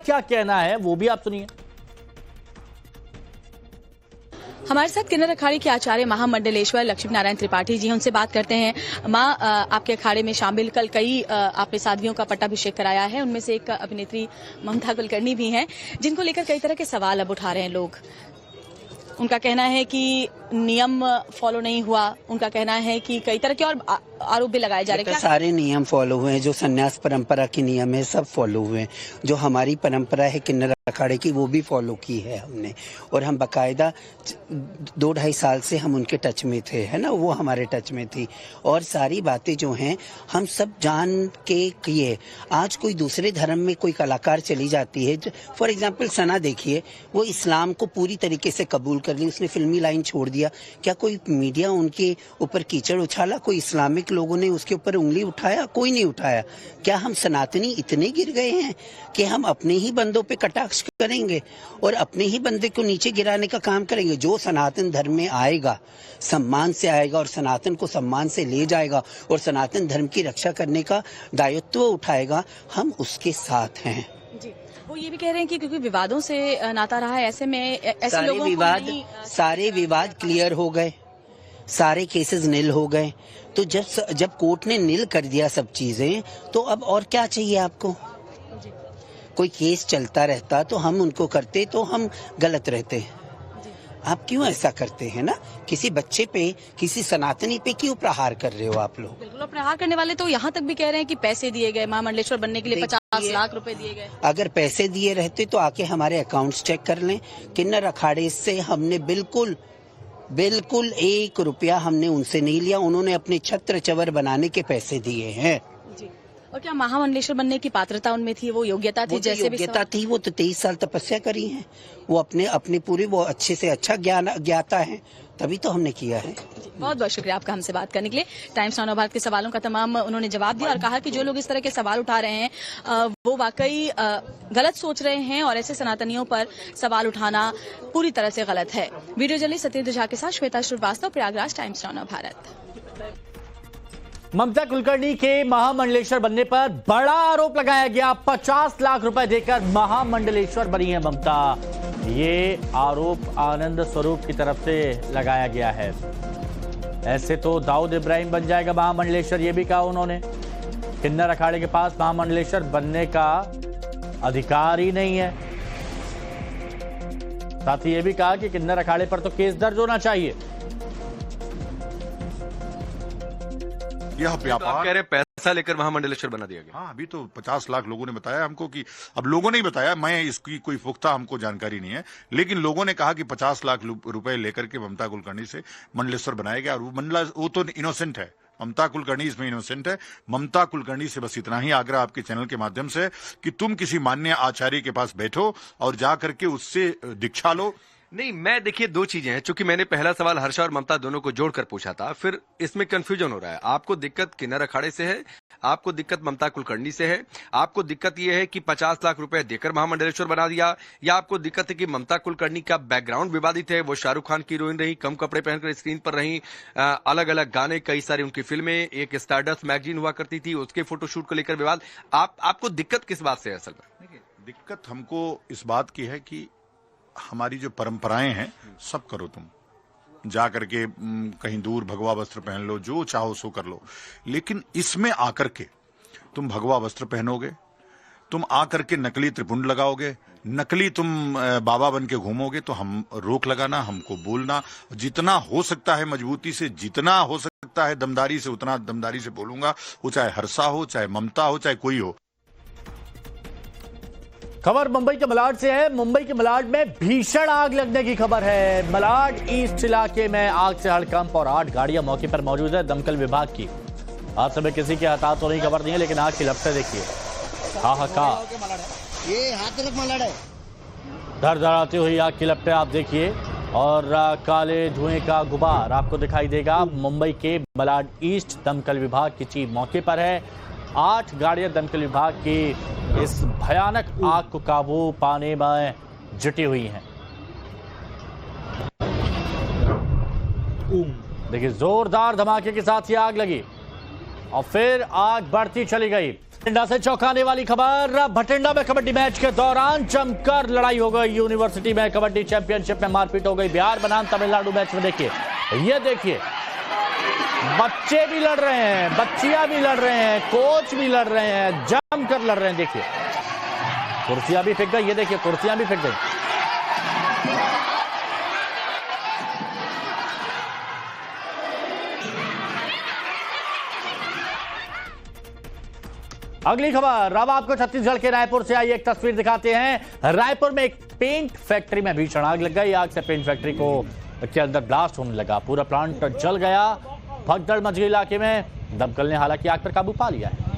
क्या कहना है वो भी आप सुनिए। हमारे साथ किन्नर अखाड़े के आचार्य महामंडलेश्वर लक्ष्मी नारायण त्रिपाठी जी हैं, उनसे बात करते हैं। माँ, आपके अखाड़े में शामिल कल कई आपने साध्वियों का पट्टाभिषेक कराया है, उनमें से एक अभिनेत्री ममता कुलकर्णी भी हैं, जिनको लेकर कई तरह के सवाल अब उठा रहे हैं लोग। उनका कहना है कि नियम फॉलो नहीं हुआ, उनका कहना है कि कई तरह के और आरोप भी लगाए जा रहे हैं। सारे नियम फॉलो हुए हैं, जो संन्यास परंपरा के नियम है सब फॉलो हुए हैं। जो हमारी परंपरा है किन्नर अखाड़े की वो भी फॉलो की है हमने, और हम बकायदा 2-2.5 साल से हम उनके टच में थे, है ना, वो हमारे टच में थी। और सारी बातें जो हैं हम सब जान के किए। आज कोई दूसरे धर्म में कोई कलाकार चली जाती है, फॉर एग्जाम्पल सना देखिए, वो इस्लाम को पूरी तरीके से कबूल कर ली, उसने फिल्मी लाइन छोड़ दिया। क्या कोई मीडिया उनके ऊपर कीचड़ उछाला? कोई इस्लामिक लोगों ने उसके ऊपर उंगली उठाया? कोई नहीं उठाया। क्या हम सनातनी इतने गिर गए हैं कि हम अपने ही बंदों पे कटाक्ष करेंगे और अपने ही बंदे को नीचे गिराने का काम करेंगे? जो सनातन धर्म में आएगा सम्मान से आएगा और सनातन को सम्मान से ले जाएगा और सनातन धर्म की रक्षा करने का दायित्व उठाएगा, हम उसके साथ हैं। जी, वो ये भी कह रहे हैं कि क्योंकि विवादों से नाता रहा है, ऐसे में ऐसे लोगों को सारे विवाद क्लियर हो गए, सारे केसेस नील हो गए। तो जब कोर्ट ने नील कर दिया सब चीजें, तो अब और क्या चाहिए आपको? कोई केस चलता रहता तो हम उनको करते तो हम गलत रहते। आप क्यों ऐसा करते हैं ना? किसी बच्चे पे, किसी सनातनी पे क्यों प्रहार कर रहे हो आप लोग? बिल्कुल, प्रहार करने वाले तो यहाँ तक भी कह रहे हैं कि पैसे दिए गए, महामंडलेश्वर बनने के लिए 50 लाख रुपए दिए गए। अगर पैसे दिए रहते तो आके हमारे अकाउंट्स चेक कर लें। किन्नर अखाड़े से हमने बिल्कुल 1 रुपया हमने उनसे नहीं लिया। उन्होंने अपने छत्र चवर बनाने के पैसे दिए हैं। और क्या महामंडलेश्वर बनने की पात्रता उनमें थी, वो योग्यता थी? जैसे योग्यता थी, वो तो 23 साल तपस्या करी है, वो अपने पूरी वो अच्छे से अच्छा ज्ञाता है, तभी तो हमने किया है। बहुत बहुत शुक्रिया आपका हमसे बात करने के लिए। टाइम्स नाउ भारत के सवालों का तमाम उन्होंने जवाब दिया और कहा कि जो लोग इस तरह के सवाल उठा रहे हैं वो वाकई गलत सोच रहे हैं और ऐसे सनातनियों पर सवाल उठाना पूरी तरह से गलत है। वीडियो जर्नलिस्ट सत्येंद्र झा के साथ श्वेता श्रीवास्तव, प्रयागराज, टाइम्स नाउ भारत। ममता कुलकर्णी के महामंडलेश्वर बनने पर बड़ा आरोप लगाया गया। 50 लाख रुपए देकर महामंडलेश्वर बनी है ममता। ये आरोप आनंद स्वरूप की तरफ से लगाया गया है। ऐसे तो दाऊद इब्राहिम बन जाएगा महामंडलेश्वर, ये भी कहा उन्होंने। किन्नर अखाड़े के पास महामंडलेश्वर बनने का अधिकार ही नहीं है। साथ ही ये भी कहा कि किन्नर अखाड़े पर तो केस दर्ज होना चाहिए। यह व्यापार कह रहे पैसा लेकर महामंडलेश्वर बना दिया गया। हाँ, अभी तो 50 लाख लोगों ने बताया हमको कि अब लोगों ने ही बताया, मैं इसकी कोई पुख्ता हमको जानकारी नहीं है, लेकिन लोगों ने कहा कि 50 लाख रुपए लेकर के ममता कुलकर्णी से मंडलेश्वर बनाया गया। और वो तो इनोसेंट है, ममता कुलकर्णी इसमें इनोसेंट है। ममता कुलकर्णी से बस इतना ही आग्रह आपके चैनल के माध्यम से कि तुम किसी मान्य आचार्य के पास बैठो और जा करके उससे दीक्षा लो। नहीं, मैं देखिए दो चीजें हैं, चूंकि मैंने पहला सवाल हर्षा और ममता दोनों को जोड़कर पूछा था, फिर इसमें कंफ्यूजन हो रहा है। आपको दिक्कत किन्नर अखाड़े से है, आपको दिक्कत ममता कुलकर्णी से है, आपको दिक्कत यह है कि 50 लाख रुपए देकर महामंडलेश्वर बना दिया, या आपको दिक्कत है कि ममता कुलकर्णी का बैकग्राउंड विवादित है, वो शाहरुख खान की हीरोइन रही, कम कपड़े पहनकर स्क्रीन पर रही, अलग अलग गाने, कई सारी उनकी फिल्में, एक स्टारडस्ट मैगजीन हुआ करती थी, उसके फोटोशूट को लेकर विवाद। आपको दिक्कत किस बात से है असल में? दिक्कत हमको इस बात की है कि हमारी जो परंपराएं हैं सब करो, तुम जा करके कहीं दूर भगवा वस्त्र पहन लो, जो चाहो सो कर लो, लेकिन इसमें आकर के तुम भगवा वस्त्र पहनोगे, तुम आकर के नकली त्रिपुंड लगाओगे, नकली तुम बाबा बन के घूमोगे, तो हम रोक लगाना, हमको बोलना, जितना हो सकता है मजबूती से, जितना हो सकता है दमदारी से, उतना दमदारी से बोलूंगा। वो चाहे हर्षा हो, चाहे ममता हो, चाहे कोई हो। खबर मुंबई के मलाड से है। मुंबई के मलाड में भीषण आग लगने की खबर है। मलाड ईस्ट इलाके में आग से हड़कंप और 8 गाड़ियां मौके पर मौजूद है दमकल विभाग की। आज सुबह किसी के हताहत होने की खबर नहीं है, लेकिन आग की लपटें देखिए, हाहाकार। ये हाथ तक मलाड है। धड़धड़ाती हुई आग की लपटें आप देखिए और काले धुएं का गुबार आपको दिखाई देगा। मुंबई के मलाड ईस्ट दमकल विभाग की टीम मौके पर है। 8 गाड़ियां दमकल विभाग की इस भयानक आग को काबू पाने में जुटी हुई हैं। देखिए, जोरदार धमाके के साथ ही आग लगी और फिर आग बढ़ती चली गई। बठिंडा से चौंकाने वाली खबर। बठिंडा में कबड्डी मैच के दौरान जमकर लड़ाई हो गई। यूनिवर्सिटी में कबड्डी चैंपियनशिप में मारपीट हो गई। बिहार बनाम तमिलनाडु मैच में देखिए, ये देखिए, बच्चे भी लड़ रहे हैं, बच्चियां भी लड़ रहे हैं, कोच भी लड़ रहे हैं, जमकर लड़ रहे हैं। देखिए, कुर्सियां भी फेंक गई, ये देखिए, कुर्सियां भी फेंक गई। अगली खबर, अब आपको छत्तीसगढ़ के रायपुर से आई एक तस्वीर दिखाते हैं। रायपुर में एक पेंट फैक्ट्री में भीषण आग लग गई। आग से पेंट फैक्ट्री के अंदर ब्लास्ट होने लगा। पूरा प्लांट जल गया। भगदड़ मच गई इलाके में। दमकल ने हालांकि आग पर काबू पा लिया है।